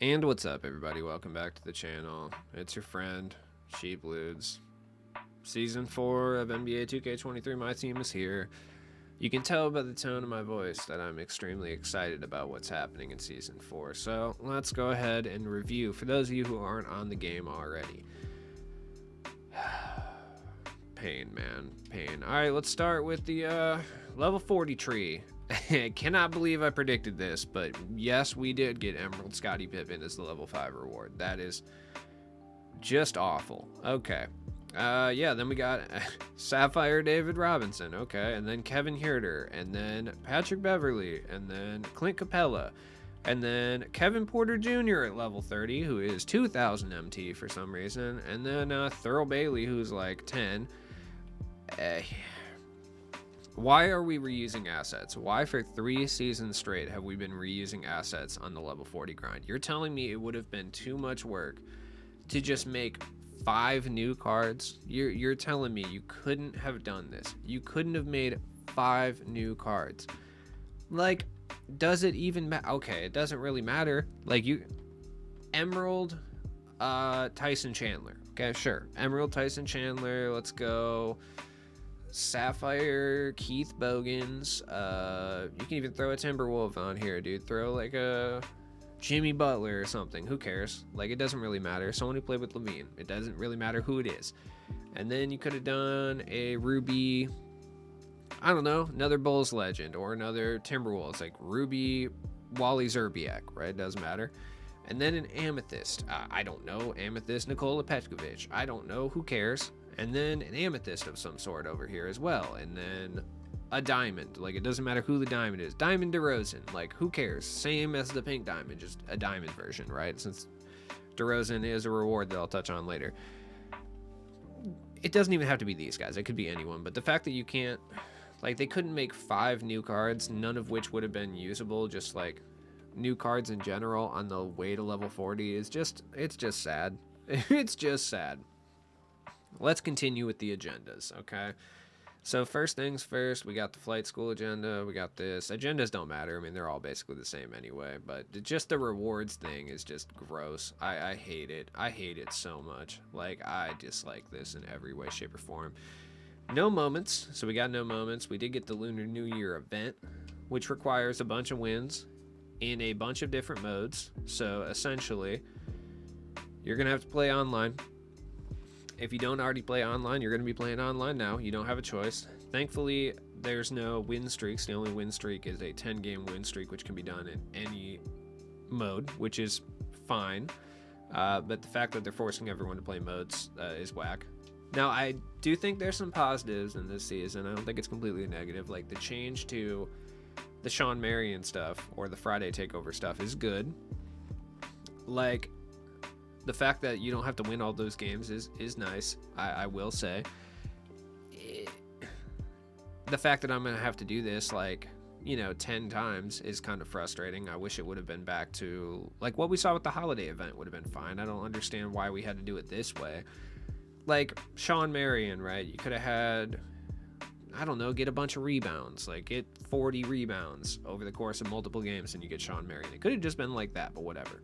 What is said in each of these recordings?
And what's up, everybody? Welcome back to the channel. It's your friend, Sheepludes. Season 4 of NBA 2K23, my team is here. You can tell by the tone of my voice that I'm extremely excited about what's happening in Season 4. So let's go ahead and review for those of you who aren't on the game already. Pain, man. Pain. Alright, let's start with the level 40 tree. I cannot believe I predicted this, but yes, we did get Emerald Scottie Pippen as the level 5 reward. That is just awful. Okay. Yeah, then we got Sapphire David Robinson, okay, and then Kevin Huerter, and then Patrick Beverly, and then Clint Capella, and then Kevin Porter Jr. at level 30, who is 2,000 MT for some reason, and then Thurl Bailey, who's like 10. Uh, why are we reusing assets? Why for 3 seasons straight have we been reusing assets on the level 40 grind? You're telling me it would have been too much work to just make 5 new cards? You're telling me you couldn't have done this? You couldn't have made 5 new cards? Like, does it even matter? Okay, it doesn't really matter. Like, Emerald Tyson Chandler. Okay, sure. Emerald Tyson Chandler. Let's go. Sapphire Keith Bogans. You can even throw a Timberwolf on here, dude. Throw like a Jimmy Butler or something. Who cares? Like, it doesn't really matter. Someone who played with Levine. It doesn't really matter who it is. And then you could have done a Ruby, I don't know, another Bulls legend or another Timberwolves, like Ruby Wally Zerbiak, right? It doesn't matter. And then an Amethyst. I don't know. Amethyst Nikola Petkovic. I don't know. Who cares? And then an Amethyst of some sort over here as well. And then a Diamond. Like, it doesn't matter who the Diamond is. Diamond DeRozan. Like, who cares? Same as the Pink Diamond, just a Diamond version, right? Since DeRozan is a reward that I'll touch on later. It doesn't even have to be these guys. It could be anyone. But the fact that you can't, like, they couldn't make 5 new cards, none of which would have been usable, just like new cards in general on the way to level 40 is just, it's just sad. It's just sad. Let's continue with the agendas, okay? So first things first, we got the flight school agenda. We got this. Agendas don't matter. I mean, they're all basically the same anyway. But just the rewards thing is just gross. I hate it. I hate it so much. Like, I dislike this in every way, shape, or form. No moments. So we got no moments. We did get the Lunar New Year event, which requires a bunch of wins in a bunch of different modes. So essentially, you're going to have to play online. If you don't already play online, you're going to be playing online now. You don't have a choice. Thankfully, there's no win streaks. The only win streak is a 10-game win streak, which can be done in any mode, which is fine. But the fact that they're forcing everyone to play modes is whack. Now, I do think there's some positives in this season. I don't think it's completely negative. Like, the change to the Sean Marion stuff or the Friday Takeover stuff is good. Like, the fact that you don't have to win all those games is nice, I will say. The fact that I'm going to have to do this, like, 10 times is kind of frustrating. I wish it would have been back to, like, what we saw with the holiday event would have been fine. I don't understand why we had to do it this way. Like, Sean Marion, right? You could have had, I don't know, get a bunch of rebounds. Like, get 40 rebounds over the course of multiple games and you get Sean Marion. It could have just been like that, but whatever.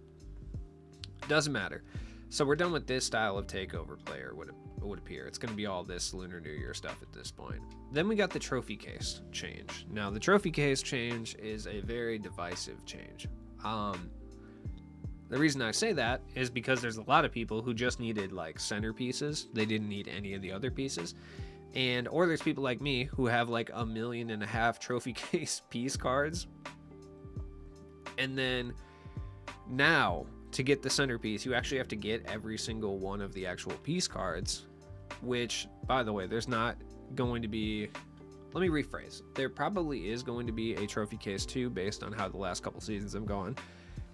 Doesn't matter. So we're done with this style of takeover player, would appear. It's going to be all this Lunar New Year stuff at this point. Then we got the trophy case change. Now, the trophy case change is a very divisive change. The reason I say that is because there's a lot of people who just needed, like, centerpieces. They didn't need any of the other pieces. Or there's people like me who have, like, 1.5 million trophy case piece cards. And then now, to get the centerpiece, you actually have to get every single one of the actual piece cards, which, by the way, there's not going to be, let me rephrase, there probably is going to be a trophy case too, based on how the last couple seasons have gone,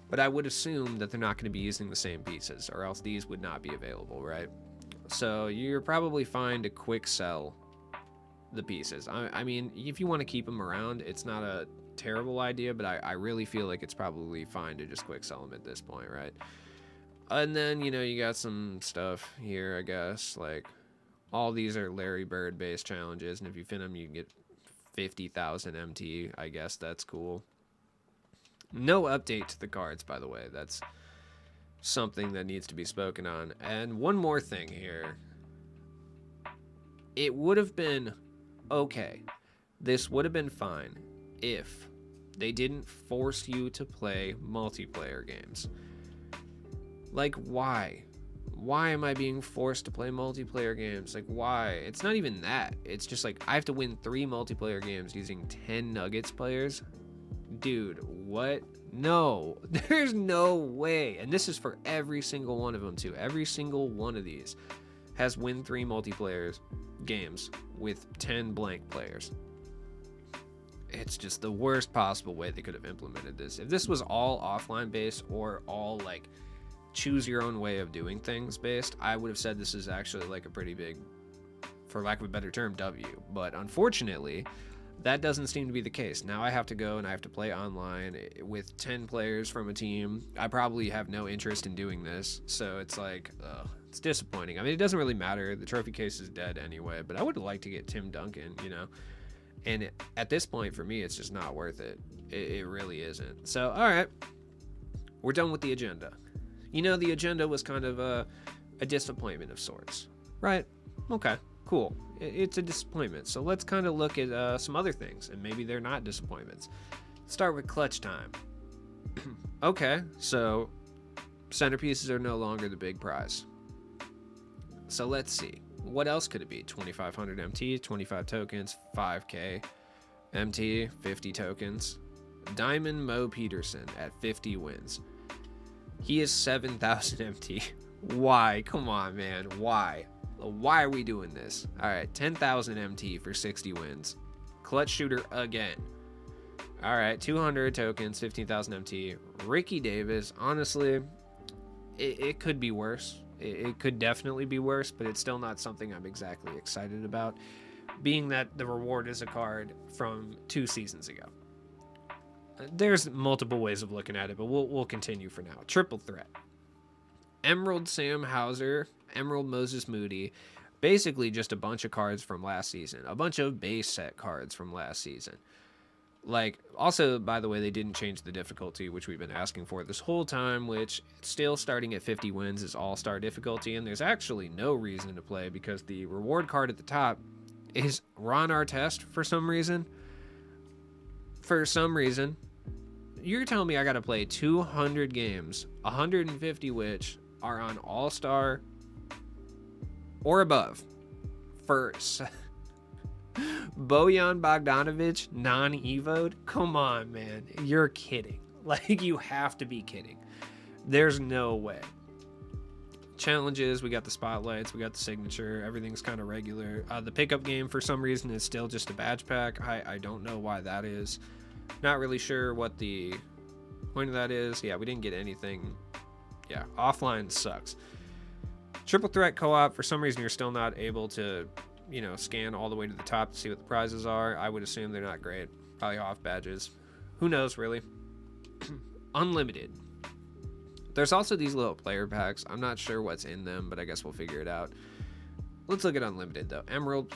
but I would assume that they're not going to be using the same pieces, or else these would not be available, right? So you're probably fine to quick sell the pieces. I mean, if you want to keep them around, it's not a terrible idea, but I really feel like it's probably fine to just quick sell them at this point, right? And then, you got some stuff here, I guess, like, all these are Larry Bird based challenges, and if you fin them, you can get 50,000 MT. I guess that's cool. No update to the cards, by the way. That's something that needs to be spoken on. And one more thing here. It would have been okay. This would have been fine if they didn't force you to play multiplayer games. Like, why? Why am I being forced to play multiplayer games? Like, why? It's not even that. It's just like, I have to win 3 multiplayer games using 10 Nuggets players? Dude, what? No, there's no way. And this is for every single one of them, too. Every single one of these has win 3 multiplayer games with 10 blank players. It's just the worst possible way they could have implemented this. If this was all offline based or all like choose your own way of doing things based, I would have said this is actually like a pretty big, for lack of a better term, W. But unfortunately, that doesn't seem to be the case. Now I have to go and I have to play online with 10 players from a team. I probably have no interest in doing this. So it's like, it's disappointing. I mean, it doesn't really matter. The trophy case is dead anyway, but I would like to get Tim Duncan, you know? And at this point, for me, it's just not worth it. It really isn't. So, all right. We're done with the agenda. You know, the agenda was kind of a disappointment of sorts, right? Okay, cool. It's a disappointment. So let's kind of look at some other things, and maybe they're not disappointments. Start with clutch time. Okay, so centerpieces are no longer the big prize. So let's see. What else could it be? 2,500 MT, 25 tokens, 5K MT, 50 tokens. Diamond Mo Peterson at 50 wins. He is 7,000 MT. Why? Come on, man. Why? Why are we doing this? All right, 10,000 MT for 60 wins. Clutch shooter again. All right, 200 tokens, 15,000 MT. Ricky Davis, honestly, it could be worse. It could definitely be worse, but it's still not something I'm exactly excited about, being that the reward is a card from 2 seasons ago. There's multiple ways of looking at it, but we'll continue for now. Triple threat. Emerald Sam Hauser, Emerald Moses Moody, basically just a bunch of cards from last season. A bunch of base set cards from last season. Like, also, by the way, they didn't change the difficulty, which we've been asking for this whole time, which still starting at 50 wins is all-star difficulty, and there's actually no reason to play because the reward card at the top is Ron Artest for some reason. For some reason. You're telling me I gotta play 200 games, 150 which are on all-star or above for Bojan Bogdanovic non-evoed? Come on, man. You're kidding. Like, you have to be kidding. There's no way. Challenges, we got the spotlights, we got the signature, everything's kind of regular. The pickup game, for some reason, is still just a badge pack. I don't know why that is. Not really sure what the point of that is. Yeah, we didn't get anything. Yeah, offline sucks. Triple threat co-op, for some reason, you're still not able to, you know, scan all the way to the top to see what the prizes are. I would assume they're not great. Probably off badges. Who knows, really? Unlimited. There's also these little player packs. I'm not sure what's in them, but I guess we'll figure it out. Let's look at Unlimited, though. Emerald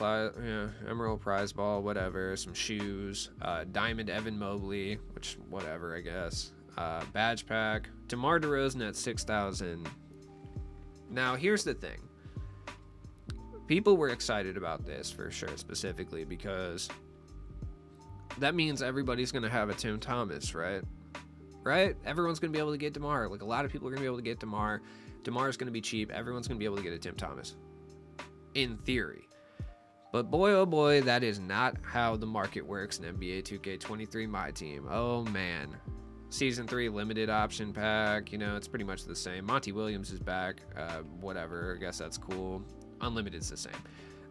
prize ball, whatever. Some shoes. Diamond Evan Mobley, which, whatever, I guess. Badge pack. DeMar DeRozan at 6,000. Now, here's the thing. People were excited about this, for sure, specifically, because that means everybody's going to have a Tim Thomas, right? Right? Everyone's going to be able to get DeMar. Like, a lot of people are going to be able to get DeMar. DeMar's going to be cheap. Everyone's going to be able to get a Tim Thomas. In theory. But boy, oh boy, that is not how the market works in NBA 2K23 My Team. Oh, man. Season 3 limited option pack. You know, it's pretty much the same. Monty Williams is back. Whatever. I guess that's cool. Unlimited's the same.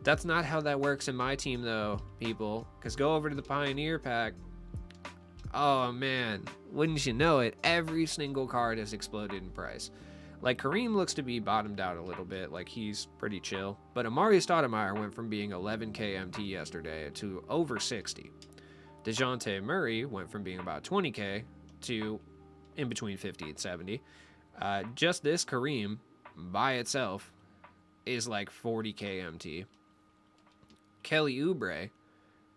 That's not how that works in My Team, though, people. Because go over to the Pioneer pack. Oh, man. Wouldn't you know it, every single card has exploded in price. Like, Kareem looks to be bottomed out a little bit. Like, he's pretty chill. But Amari Stoudemire went from being 11K MT yesterday to over 60. DeJounte Murray went from being about 20K to in between 50 and 70. Just this Kareem, by itself, is like 40K MT. Kelly Oubre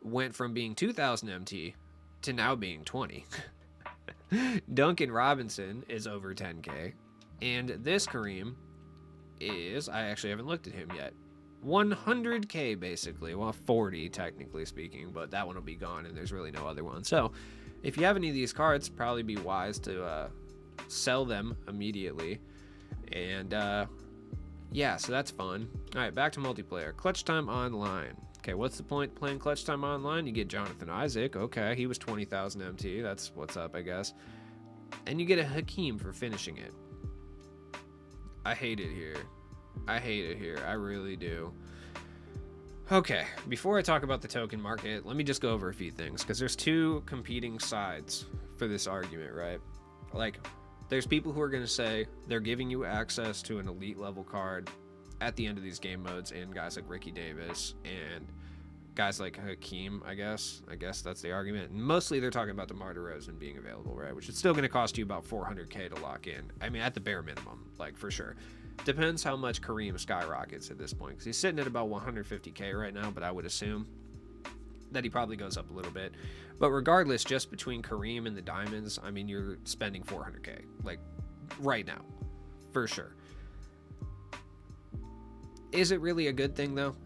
went from being 2,000 MT to now being 20. Duncan Robinson is over 10K. And this Kareem is, I actually haven't looked at him yet, 100k basically. Well, 40 technically speaking, but that one will be gone and there's really no other one. So if you have any of these cards, probably be wise to sell them immediately. And yeah, so that's fun. All right, back to multiplayer. Clutch Time Online. Okay, what's the point playing Clutch Time Online? You get Jonathan Isaac. Okay, he was 20,000 MT. That's what's up, I guess. And you get a Hakeem for finishing it. I hate it here. I hate it here. I really do. Okay, before I talk about the token market, let me just go over a few things, because there's two competing sides for this argument, right? Like, there's people who are going to say they're giving you access to an elite level card at the end of these game modes, and guys like Ricky Davis and guys like Hakeem, I guess that's the argument. And mostly they're talking about DeMar DeRozan being available, right? Which is still going to cost you about 400k to lock in. I mean, at the bare minimum, like, for sure. Depends how much Kareem skyrockets at this point, because he's sitting at about 150k right now, but I would assume that he probably goes up a little bit. But regardless, just between Kareem and the Diamonds, I mean, you're spending 400k, like, right now, for sure. Is it really a good thing, though?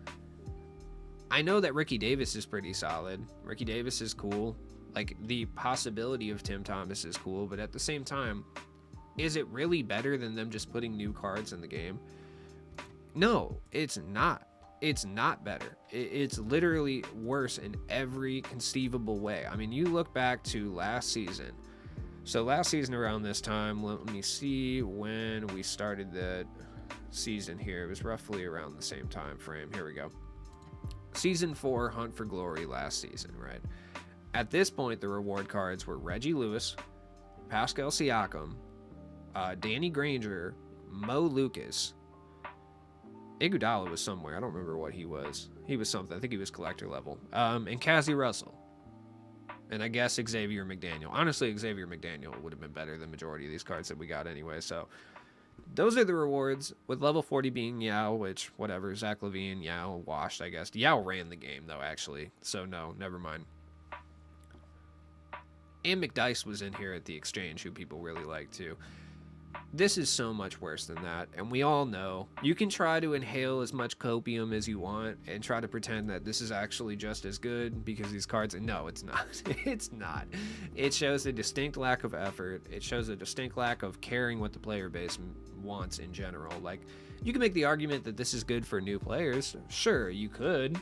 I know that Ricky Davis is pretty solid. Ricky Davis is cool. Like, the possibility of Tim Thomas is cool, but at the same time, is it really better than them just putting new cards in the game? No, it's not. It's not better. It's literally worse in every conceivable way. I mean, you look back to last season. So last season around this time, let me see when we started the season here. It was roughly around the same time frame. Here we go. Season 4, Hunt for Glory last season, right? At this point, the reward cards were Reggie Lewis, Pascal Siakam, Danny Granger, Mo Lucas. Iguodala was somewhere. I don't remember what he was. He was something. I think he was collector level. And Cassie Russell. And I guess Xavier McDaniel. Honestly, Xavier McDaniel would have been better than the majority of these cards that we got anyway. So those are the rewards, with level 40 being Yao, which, whatever. Zach LaVine, Yao, washed, I guess. Yao ran the game, though, actually. So, no, never mind. And McDice was in here at the exchange, who people really like, too. This is so much worse than that, and we all know. You can try to inhale as much copium as you want and try to pretend that this is actually just as good because these cards... No, it's not. It's not. It shows a distinct lack of effort. It shows a distinct lack of caring what the player base wants in general. Like, you can make the argument that this is good for new players. Sure, you could.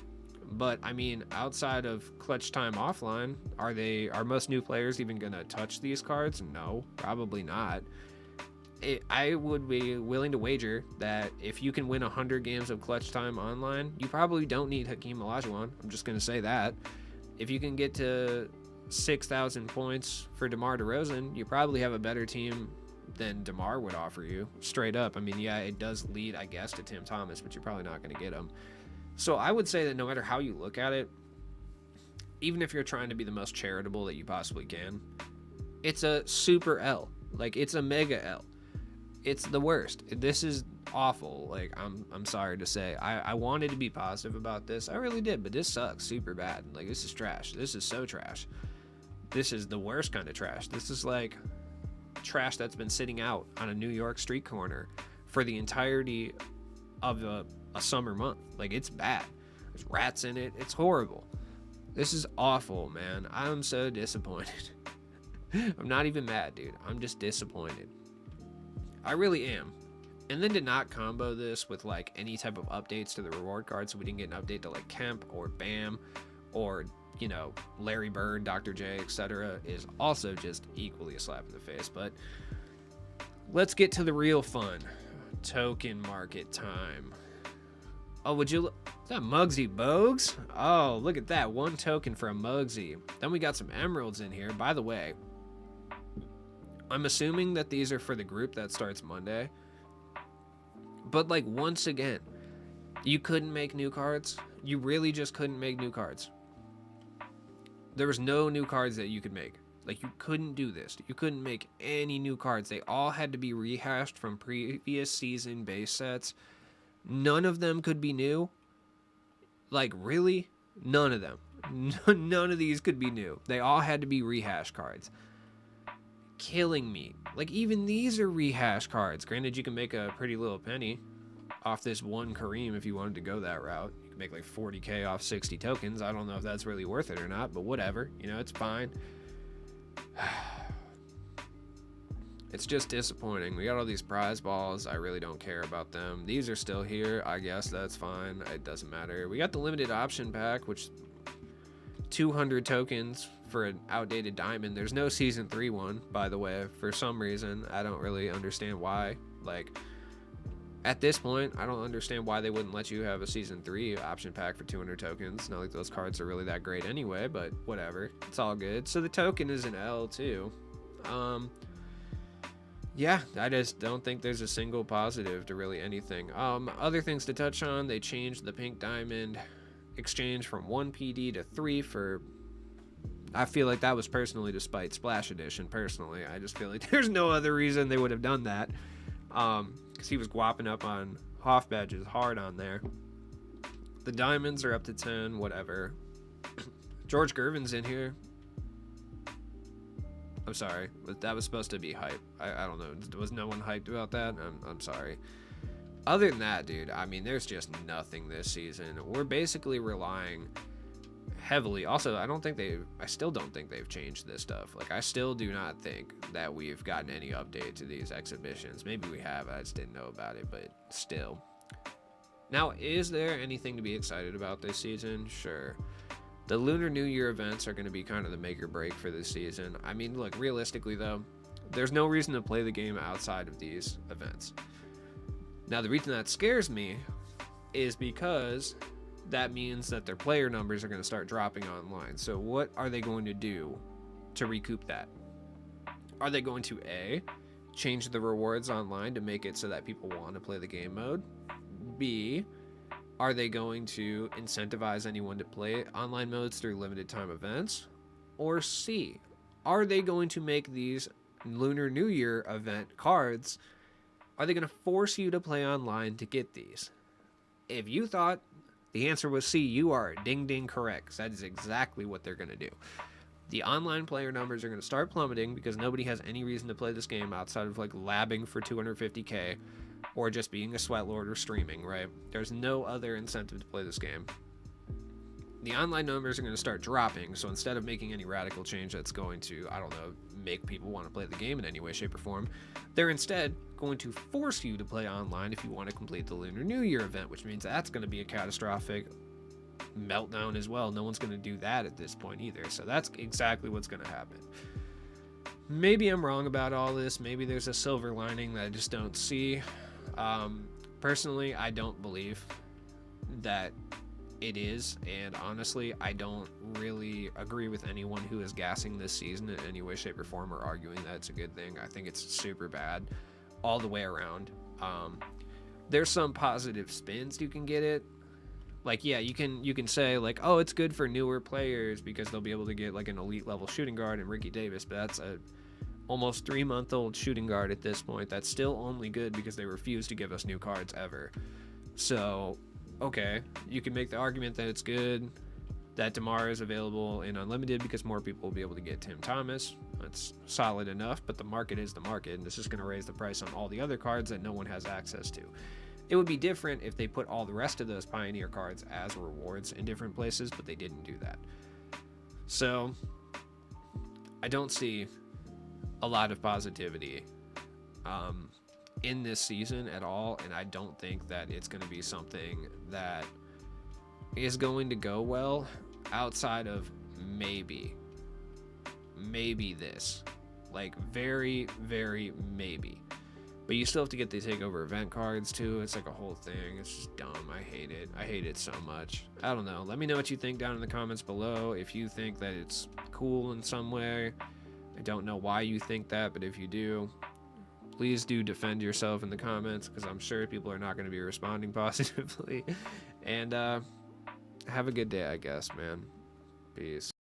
But, I mean, outside of Clutch Time Offline, are most new players even going to touch these cards? No, probably not. I would be willing to wager that if you can win 100 games of Clutch Time Online, you probably don't need Hakeem Olajuwon. I'm just going to say that. If you can get to 6,000 points for DeMar DeRozan, you probably have a better team than DeMar would offer you. Straight up. I mean, yeah, it does lead, I guess, to Tim Thomas, but you're probably not going to get him. So I would say that no matter how you look at it, even if you're trying to be the most charitable that you possibly can, it's a super L. Like, it's a mega L. It's the worst. This is awful. Like, I'm sorry to say. I wanted to be positive about this. I really did, but this sucks super bad. Like, this is trash. This is so trash. This is the worst kind of trash. This is like trash that's been sitting out on a New York street corner for the entirety of a summer month. Like, it's bad. There's rats in it. It's horrible. This is awful, man. I'm so disappointed. I'm not even mad, dude. I'm just disappointed. I really am. And then to not combo this with like any type of updates to the reward cards, so we didn't get an update to like Kemp or Bam or, you know, Larry Bird, Dr. J, etc., is also just equally a slap in the face. But let's get to the real fun. Token market time. Oh, would you look? Is that Muggsy Bogues? Oh, look at that. One token for a Muggsy. Then we got some emeralds in here. By the way, I'm assuming that these are for the group that starts Monday. But, like, once again, you couldn't make new cards. You really just couldn't make new cards. There was no new cards that you could make. Like, you couldn't do this. You couldn't make any new cards. They all had to be rehashed from previous season base sets. None of them could be new. Like, really? None of them. None of these could be new. They all had to be rehashed cards. killing me. Like, even these are rehash cards. Granted, you can make a pretty little penny off this one Kareem if you wanted to go that route. You can make like 40k off 60 tokens. I don't know if that's really worth it or not, but whatever. You know, it's fine. It's just disappointing. We got all these prize balls. I really don't care about them. These are still here. I guess that's fine. It doesn't matter. We got the limited option pack, which 200 tokens for an outdated diamond. There's no season 3 one, by the way, for some reason. I don't really understand why. Like, at this point, I don't understand why they wouldn't let you have a season 3 option pack for 200 tokens. Not like those cards are really that great anyway, but whatever. It's all good. So the token is an L too. Yeah, I just don't think there's a single positive to really anything. Other things to touch on, they changed the pink diamond exchange from 1 PD to 3 for... I feel like that was personally despite Splash Edition, personally. I just feel like there's no other reason they would have done that. Because he was guapping up on Hoff badges hard on there. The diamonds are up to 10, whatever. George Gervin's in here. I'm sorry, but that was supposed to be hype. I don't know. Was no one hyped about that? I'm sorry. Other than that, dude, I mean, there's just nothing this season. We're basically relying heavily. Also, I still don't think they've changed this stuff. Like, I still do not think that we've gotten any update to these exhibitions. Maybe we have, I just didn't know about it, but still. Now, is there anything to be excited about this season? Sure. The Lunar New Year events are going to be kind of the make or break for this season. I mean, look, realistically though, there's no reason to play the game outside of these events. Now, the reason that scares me is because that means that their player numbers are going to start dropping online. So what are they going to do to recoup that? Are they going to A, change the rewards online to make it so that people want to play the game mode? B, are they going to incentivize anyone to play online modes through limited time events? Or C, are they going to make these Lunar New Year event cards, are they going to force you to play online to get these? If you thought the answer was C, you are ding ding correct. That is exactly what they're going to do. The online player numbers are going to start plummeting because nobody has any reason to play this game outside of like labbing for 250k or just being a sweatlord or streaming, right? There's no other incentive to play this game. The online numbers are going to start dropping, so instead of making any radical change that's going to, I don't know, make people want to play the game in any way, shape, or form, they're instead going to force you to play online if you want to complete the Lunar New Year event, which means that's going to be a catastrophic meltdown as well. No one's going to do that at this point either, so that's exactly what's going to happen. Maybe I'm wrong about all this. Maybe there's a silver lining that I just don't see. Personally, I don't believe that it is, and honestly, I don't really agree with anyone who is gassing this season in any way, shape, or form or arguing that it's a good thing. I think it's super bad all the way around. There's some positive spins you can get it. Like, yeah, you can say like, oh, it's good for newer players because they'll be able to get like an elite level shooting guard and Ricky Davis, but that's a almost 3-month-old shooting guard at this point. That's still only good because they refuse to give us new cards ever. So, okay, you can make the argument that it's good that DeMar is available in Unlimited because more people will be able to get Tim Thomas. That's solid enough, but the market is the market, and this is going to raise the price on all the other cards that no one has access to. It would be different if they put all the rest of those Pioneer cards as rewards in different places, but they didn't do that. So, I don't see a lot of positivity in this season at all, and I don't think that it's going to be something that is going to go well outside of maybe this, like very, very maybe. But you still have to get the takeover event cards too. It's like a whole thing. It's just dumb. I hate it so much. I don't know. Let me know what you think down in the comments below. If you think that it's cool in some way, I don't know why you think that, but if you do, please do defend yourself in the comments, because I'm sure people are not going to be responding positively. And have a good day, I guess, man. Peace.